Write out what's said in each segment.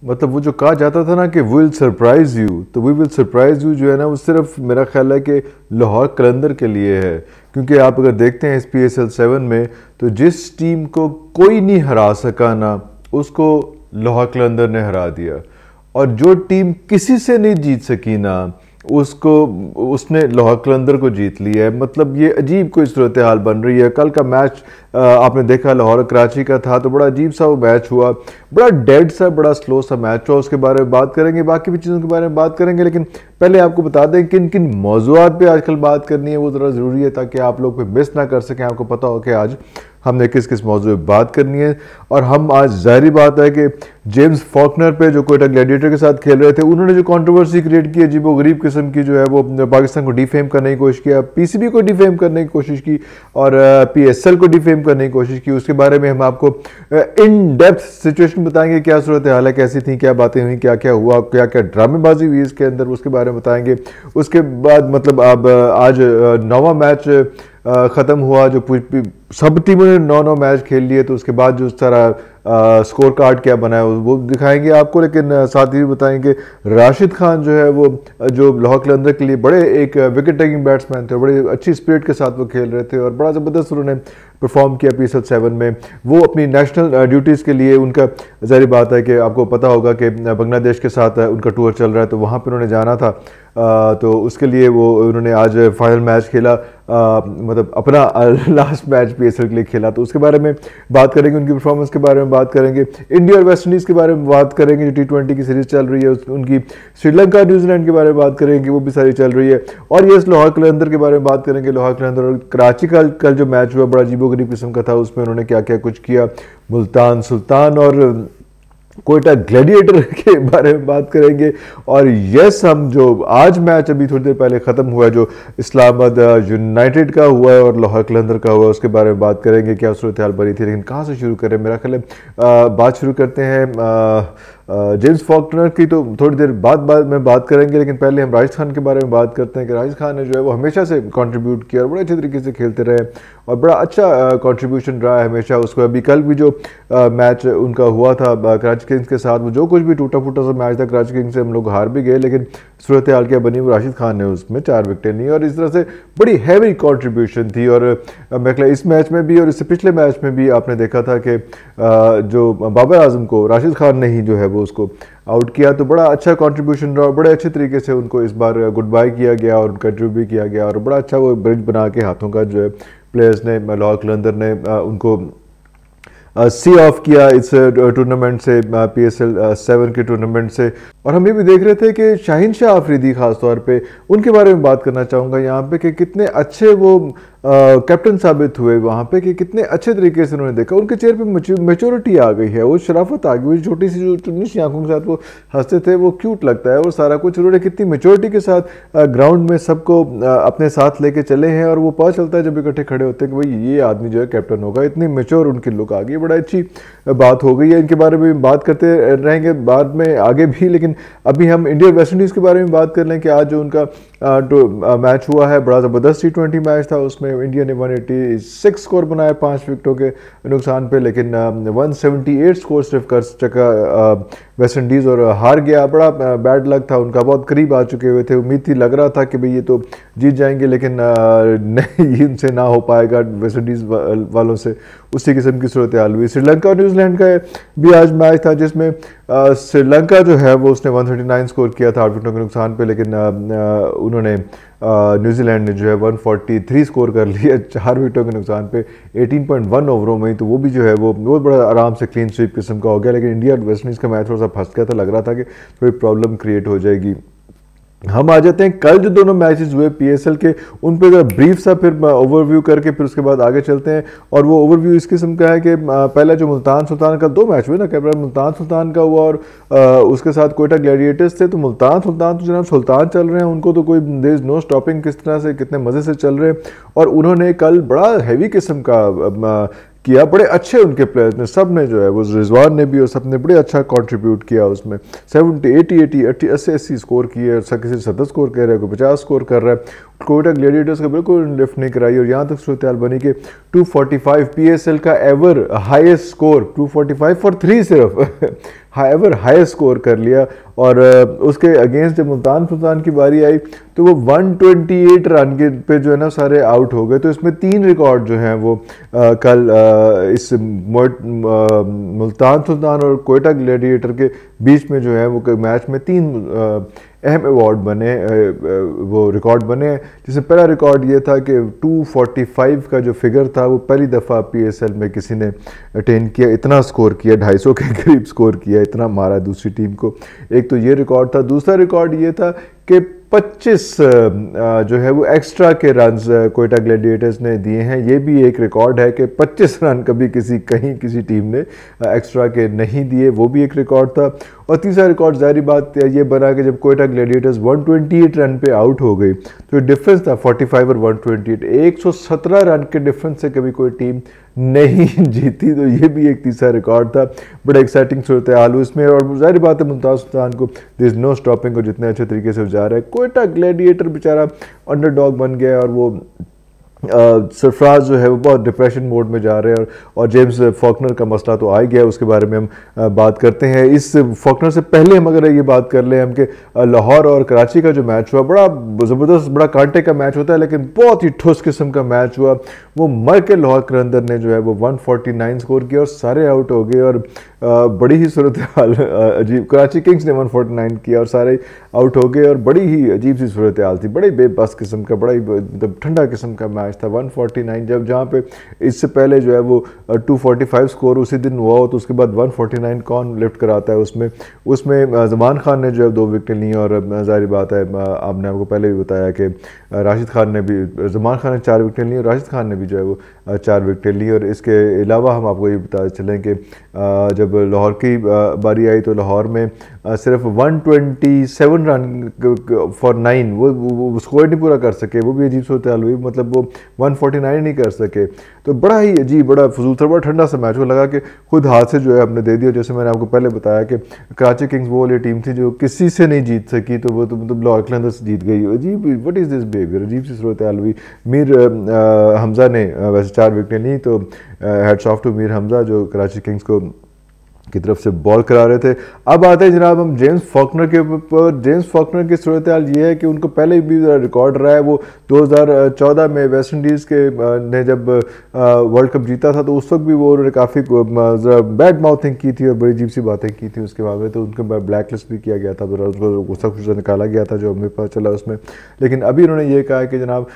मतलब वो जो कहा जाता था ना कि विल सरप्राइज यू, तो वी विल सरप्राइज यू जो है ना वो सिर्फ मेरा ख्याल है कि लाहौर कलंदर के लिए है। क्योंकि आप अगर देखते हैं इस PSL 7 में तो जिस टीम को कोई नहीं हरा सका ना उसको लाहौर कलंदर ने हरा दिया, और जो टीम किसी से नहीं जीत सकी ना उसको उसने लाहौर कलंदर को जीत लिया है। मतलब ये अजीब कोई सूरत हाल बन रही है। कल का मैच आपने देखा लाहौर कराची का था, तो बड़ा अजीब सा वो मैच हुआ, बड़ा डेड सा बड़ा स्लो सा मैच हुआ। उसके बारे में बात करेंगे, बाकी भी चीज़ों के बारे में बात करेंगे, लेकिन पहले आपको बता दें किन किन मौज़ूआत पे आजकल बात करनी है वो ज़रा ज़रूरी है ताकि आप लोग पे मिस ना कर सकें। आपको पता हो कि आज हमने किस किस मौजू पर बात करनी है। और हम आज ज़ाहिर बात है कि जेम्स फॉकनर पे जो कोयटा ग्लैडिएटर के साथ खेल रहे थे उन्होंने जो कंट्रोवर्सी क्रिएट की अजीब गरीब किस्म की जो है वो पाकिस्तान को डिफेम करने की कोशिश किया, PCB को डिफेम करने की कोशिश की और PSL को डिफेम करने की कोशिश की। उसके बारे में हम आपको इन डेप्थ सिचुएशन बताएंगे, क्या सूरत हाल है, कैसी थी, क्या बातें हुई, क्या क्या हुआ, क्या क्या ड्रामेबाजी हुई इसके अंदर, उसके बारे में बताएंगे। उसके बाद मतलब अब आज 9वां मैच ख़त्म हुआ, जो सब टीमों ने 9 मैच खेल लिए, तो उसके बाद जो सारा स्कोर कार्ड क्या बना है वो दिखाएंगे आपको। लेकिन साथ ही बताएंगे राशिद खान जो है वो जो लाहौर कलंदर के लिए बड़े एक विकेट टेकिंग बैट्समैन थे, बड़े अच्छी स्पिरिट के साथ वो खेल रहे थे और बड़ा ज़बरदस्त उन्होंने परफॉर्म किया PSL 7 में। वो अपनी नेशनल ड्यूटीज़ के लिए उनका ज़ाहिर बात है कि आपको पता होगा कि बांग्लादेश के साथ उनका टूर चल रहा है, तो वहाँ पर उन्होंने जाना था, तो उसके लिए वो उन्होंने आज फाइनल मैच खेला, मतलब अपना लास्ट मैच PSL के लिए खेला। तो उसके बारे में बात करेंगे, उनकी परफॉर्मेंस के बारे में बात करेंगे, इंडिया और वेस्ट इंडीज़ के बारे में बात करेंगे, जो T20 की सीरीज़ चल रही है उनकी, श्रीलंका न्यूजीलैंड के बारे में बात करेंगे, वो भी सारी चल रही है। और ये लाहौर कलंदर के बारे में बात करेंगे, लाहौर कलंदर और कराची का कल जो मैच हुआ बड़ा अजीबोगरीब किस्म का था, उसमें उन्होंने क्या क्या कुछ किया। मुल्तान सुल्तान और कोयटा ग्लैडिएटर के बारे में बात करेंगे। और यस, हम जो आज मैच अभी थोड़ी देर पहले ख़त्म हुआ है जो इस्लामाबाद यूनाइटेड का हुआ है और लाहौर कलंदर का हुआ है, उसके बारे में बात करेंगे, क्या सूरत हाल बनी थी। लेकिन कहाँ से शुरू करें, मेरा ख्याल है बात शुरू करते हैं जेम्स फॉकनर की, तो थोड़ी देर बाद में बात करेंगे। लेकिन पहले हम राशिद खान के बारे में बात करते हैं कि राशिद खान ने जो है वो हमेशा से कंट्रीब्यूट किया और बड़े अच्छे तरीके से खेलते रहे और बड़ा अच्छा कंट्रीब्यूशन रहा है हमेशा उसको। अभी कल भी जो मैच उनका हुआ था कराची किंग्स के साथ, वो जो कुछ भी टूटा फूटा सा मैच था, कराची किंग्स से हम लोग हार भी गए, लेकिन सूरत हाल क्या बनी वो राशिद खान ने उसमें 4 विकेटें ली और इस तरह से बड़ी हैवी कंट्रीब्यूशन थी। और मैं कहला इस मैच में भी और इससे पिछले मैच में भी आपने देखा था कि जो बाबर आजम को राशिद खान ने ही जो है वो उसको आउट किया, तो बड़ा अच्छा कंट्रीब्यूशन रहा, बड़े अच्छे तरीके से उनको इस बार गुड बाय किया गया और उनका इंटरव्यू भी किया गया और बड़ा अच्छा वो ब्रिज बना के हाथों का जो है प्लेयर्स ने, लाहौर कलंदर ने उनको सी ऑफ किया इस टूर्नामेंट से, PSL 7 के टूर्नामेंट से। और हम ये भी देख रहे थे कि शाहीन शाह अफरीदी खास तौर पे उनके बारे में बात करना चाहूँगा यहाँ पे कि कितने अच्छे वो कैप्टन साबित हुए वहाँ पे, कि कितने अच्छे तरीके से उन्होंने देखा, उनके चेहरे पे मेच्योरिटी आ गई है, वो शराफत आ गई, वो छोटी सी जो चुनी सी आंखों के साथ वो हंसते थे वो क्यूट लगता है और सारा कुछ उन्होंने कितनी मेच्योरिटी के साथ ग्राउंड में सबको अपने साथ लेके चले हैं। और वो पता चलता है जब इकट्ठे खड़े होते हैं कि भाई ये आदमी जो है कैप्टन होगा, इतनी मेच्योर उनकी लुक आ गई, बड़ा अच्छी बात हो गई है। इनके बारे में बात करते रहेंगे बाद में आगे भी, लेकिन अभी हम इंडिया वेस्ट इंडीज़ के बारे में बात कर लें कि आज जो उनका मैच हुआ है बड़ा ज़बरदस्त T20 मैच था। उसमें इंडिया ने 186 स्कोर बनाया 5 विकेटों के नुकसान पे, लेकिन 178 स्कोर सिर्फ कर सका वेस्ट इंडीज़ और हार गया। बड़ा बैड लक था उनका, बहुत करीब आ चुके हुए थे, उम्मीद थी, लग रहा था कि भाई ये तो जीत जाएंगे, लेकिन नहीं, इनसे ना हो पाएगा वेस्ट इंडीज़ वालों से, उसी किस्म की सूरत हाल हुई। श्रीलंका और न्यूजीलैंड का भी आज मैच था जिसमें श्रीलंका जो है वो उसने 139 स्कोर किया था 8 विकेटों के नुकसान पे, लेकिन उन्होंने न्यूजीलैंड ने जो है 143 स्कोर कर लिया 4 विकेटों के नुकसान पे 18.1 ओवरों में, तो वो भी जो है वो बहुत बड़ा आराम से क्लीन स्वीप किस्म का हो गया। लेकिन इंडिया और वेस्ट इंडीज़ का मैच थोड़ा सा फंस गया था, लग रहा था कि थोड़ी प्रॉब्लम क्रिएट हो जाएगी। हम आ जाते हैं कल जो दोनों मैचेस हुए PSL के, उन पर ब्रीफ सा फिर ओवरव्यू करके फिर उसके बाद आगे चलते हैं। और वो ओवरव्यू इस किस्म का है कि पहला जो मुल्तान सुल्तान का 2 मैच हुए ना, कैप्टन मुल्तान सुल्तान का हुआ और उसके साथ कोयटा ग्लैडिएटर्स थे। तो मुल्तान सुल्तान तो जनाब सुल्तान चल रहे हैं, उनको तो कोई देयर इज नो स्टॉपिंग, किस तरह से कितने मज़े से चल रहे हैं। और उन्होंने कल बड़ा हैवी किस्म का किया, बड़े अच्छे उनके प्लेयर्स ने, सब ने जो है वो रिजवान ने भी और सब ने बड़े अच्छा कंट्रीब्यूट किया उसमें 70 80 80 80 80 स्कोर किए, किसी 70 स्कोर कर रहा है, कोई 50 स्कोर कर रहा है। कोयटा ग्लैडिएटर्स का बिल्कुल लिफ्ट नहीं कराई, और यहाँ तक सूरत हाल बनी कि 245 पीएसएल का एवर हाईएस्ट स्कोर, 245 फॉर 3 सिर्फ एवर हाईएस्ट स्कोर कर लिया। और उसके अगेंस्ट जब मुल्तान सुल्तान की बारी आई तो वो 128 रन के पे जो है ना सारे आउट हो गए। तो इसमें 3 रिकॉर्ड जो हैं वो कल इस मुल्तान सुल्तान और कोयटा ग्लैडिएटर के बीच में जो है वो मैच में 3 अहम अवार्ड बने, वो रिकॉर्ड बने। जिसमें पहला रिकॉर्ड ये था कि 245 का जो फिगर था वो पहली दफ़ा पीएसएल में किसी ने अटेन किया, इतना स्कोर किया, 250 के करीब स्कोर किया, इतना मारा दूसरी टीम को। एक तो ये रिकॉर्ड था। दूसरा रिकॉर्ड ये था कि 25 जो है वो एक्स्ट्रा के रन्स कोयटा ग्लैडिएटर्स ने दिए हैं। ये भी एक रिकॉर्ड है कि 25 रन कभी किसी टीम ने एक्स्ट्रा के नहीं दिए, वो भी एक रिकॉर्ड था। और तीसरा रिकॉर्ड ज़ाहिर बात ये बना कि जब कोयटा ग्लैडिएटर्स 128 रन पे आउट हो गई तो डिफरेंस था 45 और 128, 117 रन के डिफरेंस से कभी कोई टीम नहीं जीती। तो ये भी एक तीसरा रिकॉर्ड था। बड़ा एक्साइटिंग सूरत हाल हुई इसमें, और ज़ाहिर बात है मुल्तान सुल्तान को देयर इज़ नो स्टॉपिंग को जितने अच्छे तरीके से जा रहा है। कोयटा ग्लैडिएटर बेचारा अंडरडॉग बन गया, और वो सरफराज जो है वो बहुत डिप्रेशन मोड में जा रहे हैं। और जेम्स फॉकनर का मसला तो आ ही गया, उसके बारे में हम बात करते हैं। इस फॉकनर से पहले हम अगर ये बात कर लें हम कि लाहौर और कराची का जो मैच हुआ बड़ा ज़बरदस्त, बड़ा कांटे का मैच होता है, लेकिन बहुत ही ठोस किस्म का मैच हुआ। वो मर के लाहौर कलंदर ने जो है वो 149 स्कोर किया और सारे आउट हो गए। और बड़ी ही सूरत हाल अजीब, कराची किंग्स ने 149 किया और सारे आउट हो गए, और बड़ी ही अजीब सी सूरत हाल थी, बड़ी बेबस किस्म का, बड़ा ही ठंडा किस्म का मैच था। 149 जहाँ पे इससे पहले जो है वो 245 स्कोर उसी दिन हुआ हो, तो उसके बाद 149 कौन लिफ्ट कराता है। उसमें ज़मान खान ने जो है 2 विकेट ली, और ज़ाहिर बात है आपने आपको पहले भी बताया कि राशिद खान ने भी, ज़मान खान ने 4 विकेट ली और राशिद खान ने भी जो है वो 4 विकेट ली। और इसके अलावा हम आपको ये बता चलें कि जब लाहौर की बारी आई तो लाहौर में सिर्फ 127 रन फॉर 9 वो स्कोर नहीं पूरा कर सके, वो भी अजीब सूरत हाल हुई, मतलब वो 149 नहीं कर सके। तो बड़ा ही अजीब, बड़ा फजूल था, बड़ा ठंडा सा मैच, वो लगा कि खुद हाथ से जो है हमने दे दिया। जैसे मैंने आपको पहले बताया कि कराची किंग्स वो वाली टीम थी जो किसी से नहीं जीत सकी, तो वो तो मतलब लाहौर कलंदर से जीत गई। अजीब, व्हाट इज़ दिस बिहेवियर, अजीब सी सूरत हाल हुई। मीर हमज़ा ने वैसे 4 विकेटें ली, तो hats off to Mir Hamza जो कराची किंग्स को की तरफ से बॉल करा रहे थे। अब आते हैं जनाब हम जेम्स फॉकनर के ऊपर। जेम्स फॉकनर की सूरत हाल ये है कि उनको पहले भी रिकॉर्ड रहा है। वो 2014 में वेस्ट इंडीज़ के ने जब वर्ल्ड कप जीता था तो उस वक्त भी वो उन्होंने काफ़ी बैड माउथिंग की थी और बड़ी अजीब सी बातें की थी उसके बारे में, तो उनको ब्लैक लिस्ट भी किया गया था, उनको गुस्सा खुशा निकाला गया था जो हमें पता चला उसमें। लेकिन अभी उन्होंने ये कहा कि जनाब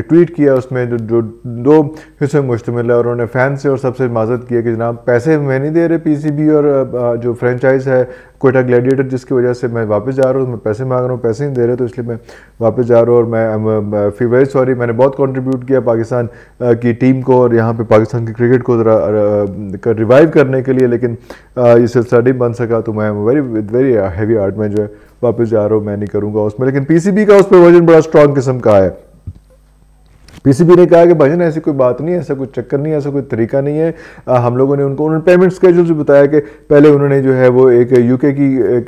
ट्वीट किया उसमें जो 2 हिस्सों में मुश्तमिल है, और उन्होंने फैन से और सबसे माजरत किया कि जनाब पैसे मैं नहीं दे रहे पीसीबी और जो फ्रेंचाइज है कोयटा ग्लैडिएटर जिसकी वजह से मैं वापस जा रहा हूँ, मैं पैसे मांग रहा हूँ, पैसे नहीं दे रहे, तो इसलिए मैं वापस जा रहा हूँ। और मैं फी वेरी सॉरी, मैंने बहुत कंट्रीब्यूट किया पाकिस्तान की टीम को और यहाँ पे पाकिस्तान की क्रिकेट को ज़रा रिवाइव करने के लिए, लेकिन ये सिलसिला नहीं बन सका, तो मैं वेरी हैवी हार्ट में जो है वापस जा रहा हूँ, मैं नहीं करूँगा उसमें। लेकिन पीसीबी का उस पर वर्जन बड़ा स्ट्रॉन्ग किस्म का है। पीसीबी ने कहा कि भाईजान ऐसी कोई बात नहीं है, ऐसा कोई चक्कर नहीं है, ऐसा कोई तरीका नहीं है। हम लोगों ने उन्होंने पेमेंट स्केड्यूल भी बताया कि पहले उन्होंने जो है वो एक यूके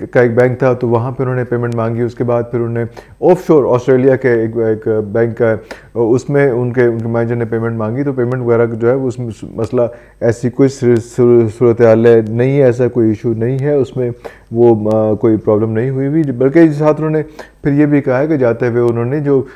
का एक बैंक था तो वहाँ पे उन्होंने पेमेंट मांगी, उसके बाद फिर उन्होंने ऑफशोर ऑस्ट्रेलिया के एक बैंक का उसमें उनके मैनेजर ने पेमेंट मांगी, तो पेमेंट वगैरह जो है उसमें मसला ऐसी कोई सूरत हाल नहीं है, ऐसा कोई इशू नहीं है उसमें, वो कोई प्रॉब्लम नहीं हुई भी। बल्कि साथ उन्होंने फिर ये भी कहा है कि जाते हुए उन्होंने जो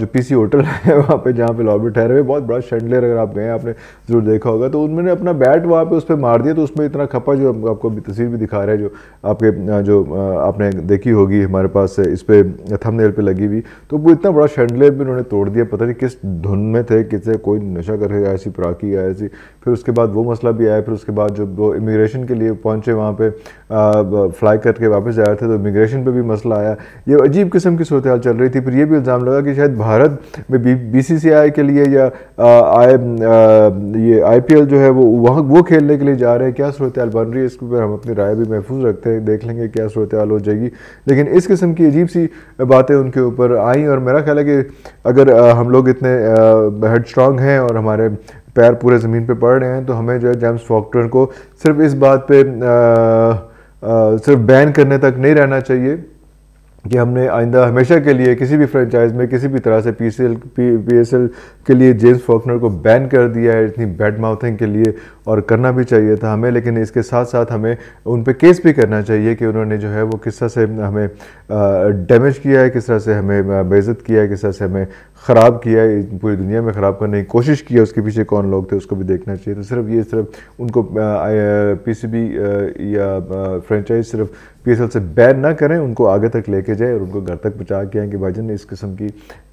पीसी होटल है वहाँ पे जहाँ पे लॉबी ठहरे हुए, बहुत बड़ा शैंडलियर अगर आप गए आपने ज़रूर देखा होगा, तो उन्होंने अपना बैट वहाँ पे उस पर मार दिया, तो उसमें इतना खपा जो आपको अभी तस्वीर भी दिखा रहा है जो आपके जो आपने देखी होगी हमारे पास इस पर थंबनेल पे लगी हुई, तो वो इतना बड़ा शैंडलियर भी उन्होंने तोड़ दिया, पता नहीं किस धुन में थे, किससे कोई नशा कर ऐसी पराकी है ऐसी। फिर उसके बाद वो मसला भी आया, फिर उसके बाद जब वो इमिग्रेशन के लिए पहुँचे वहाँ पर फ्लाई करके वापस जा रहे थे तो इमिग्रेशन पर भी मसला आया। ये अजीब किस्म की सूरत हाल चल रही थी। फिर ये भी इल्ज़ाम लगा कि शायद भारत में बीसीसीआई के लिए या ये आईपीएल जो है वो खेलने के लिए जा रहे हैं, क्या सूरत हाल बन रही है इसके ऊपर हम अपनी राय भी महफूज रखते हैं, देख लेंगे क्या सूरत हाल हो जाएगी। लेकिन इस किस्म की अजीब सी बातें उनके ऊपर आई और मेरा ख्याल है कि अगर हम लोग इतने हेड स्ट्रॉन्ग हैं और हमारे पैर पूरे ज़मीन पे पड़ रहे हैं तो हमें जो है जेम्स फॉकनर को सिर्फ इस बात पे सिर्फ बैन करने तक नहीं रहना चाहिए, कि हमने आइंदा हमेशा के लिए किसी भी फ्रेंचाइज में किसी भी तरह से पीएसएल के लिए जेम्स फॉकनर को बैन कर दिया है इतनी बैड माउथिंग के लिए, और करना भी चाहिए था हमें, लेकिन इसके साथ साथ हमें उन पे केस भी करना चाहिए कि उन्होंने जो है वो किस तरह से हमें डैमेज किया है, किस तरह से हमें बेइज्जत किया है, किस तरह से हमें ख़राब किया है, पूरी दुनिया में ख़राब करने की कोशिश की है, उसके पीछे कौन लोग थे उसको भी देखना चाहिए। तो सिर्फ उनको पीसीबी या फ्रेंचाइज सिर्फ पीएसएल से बैन ना करें, उनको आगे तक लेके जाए और उनको घर तक पहुँचा के आए कि भाईजान इस किस्म की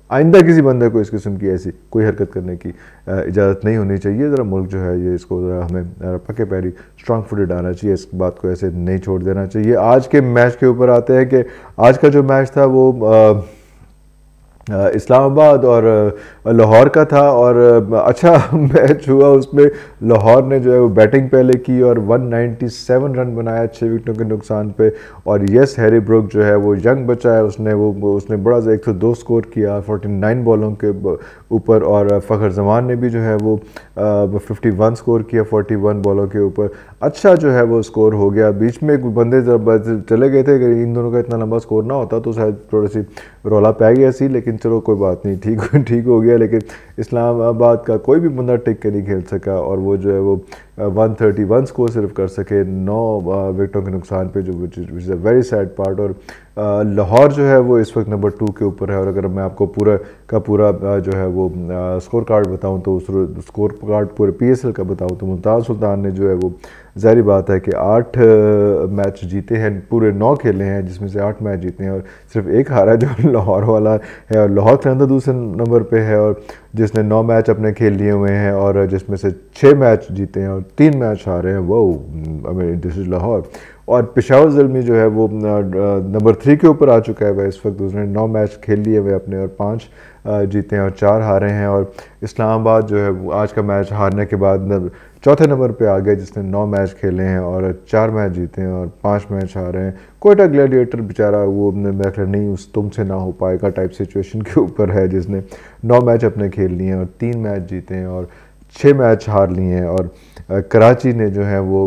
आइंदा किसी बंदे को इस किस्म की ऐसी कोई हरकत करने की इजाज़त नहीं होनी चाहिए। ज़रा मुल्क जो है ये इसको ज़रा हमें पक्के पैरी स्ट्रांग फुटेड आना चाहिए, इस बात को ऐसे नहीं छोड़ देना चाहिए। आज के मैच के ऊपर आते हैं कि आज का जो मैच था वो इस्लामाबाद और लाहौर का था, और अच्छा मैच हुआ। उसमें लाहौर ने जो है वो बैटिंग पहले की और 197 रन बनाया 6 विकेटों के नुकसान पे। और यस हैरी ब्रुक जो है वो यंग बचा है, उसने बड़ा सा 102 स्कोर किया 49 बॉलों के ऊपर, और फ़खर जमान ने भी जो है वो 51 स्कोर किया 41 बॉलों के ऊपर। अच्छा जो है वो स्कोर हो गया। बीच में बंदे चले गए थे कि इन दोनों का इतना लंबा स्कोर ना होता तो शायद थोड़ी सी रौला पै गया सी, लेकिन चलो कोई बात नहीं, ठीक हो गया। लेकिन इस्लामाबाद का कोई भी बंदा टिक के नहीं खेल सका, और वो जो है वो 131 स्कोर सिर्फ कर सके 9 विकेटों के नुकसान पे, जो which is a very sad part. और लाहौर जो है वो इस वक्त नंबर 2 के ऊपर है। और अगर मैं आपको पूरा जो है वो स्कोर कार्ड बताऊं तो उस स्कोर कार्ड पूरे पीएसएल का बताऊं तो मुमताज़ सुल्तान ने जो है वो ज़ाहिर बात है कि 8 मैच जीते हैं, पूरे 9 खेले हैं जिसमें से 8 मैच जीते हैं और सिर्फ एक हारा जो लाहौर वाला है। और लाहौर कलंदर दूसरे नंबर पे है और जिसने 9 मैच अपने खेल लिए हुए हैं और जिसमें से 6 मैच जीते हैं और 3 मैच हारे हैं। वो दिस इज़ लाहौर। और पेशावर ज़ल्मी जो है वो नंबर 3 के ऊपर आ चुका है वह इस वक्त। उसने 9 मैच खेल लिए हुए अपने और 5 जीते हैं और 4 हारे हैं। और इस्लामाबाद जो है वो आज का मैच हारने के बाद चौथे नंबर पे आ गया जिसने 9 मैच खेले हैं और 4 मैच जीते हैं और 5 मैच हारे हैं। कोयटा ग्लैडिएटर बेचारा वो मेरा ख्याल नहीं उस तुमसे ना हो पाएगा टाइप सिचुएशन के ऊपर है, जिसने 9 मैच अपने खेल लिए हैं और 3 मैच जीते हैं और 6 मैच हार लिए हैं। और कराची ने जो है वो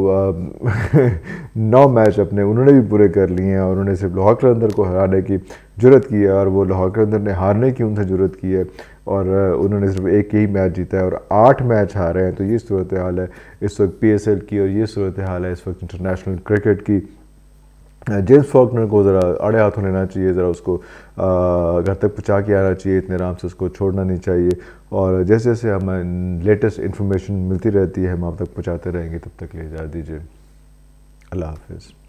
9 मैच अपने उन्होंने भी पूरे कर लिए हैं और उन्होंने सिर्फ लाहौर कलंदर को हराने की जुर्रत की है और वो लाहौर कलंदर ने हारने की उनसे जुर्रत की है और उन्होंने सिर्फ एक ही मैच जीता है और 8 मैच हारे हैं। तो ये सूरत हाल है इस वक्त पीएसएल की और ये सूरत हाल है इस वक्त इंटरनेशनल क्रिकेट की। जेम्स फॉकनर को ज़रा अड़े हाथों लेना चाहिए, ज़रा उसको घर तक पहुँचा के आना चाहिए, इतने आराम से उसको छोड़ना नहीं चाहिए। और जैसे जैसे हमें लेटेस्ट इन्फॉर्मेशन मिलती रहती है हम आप तक पहुँचाते रहेंगे। तब तक ले इजाज़त दीजिए। अल्लाह हाफिज़।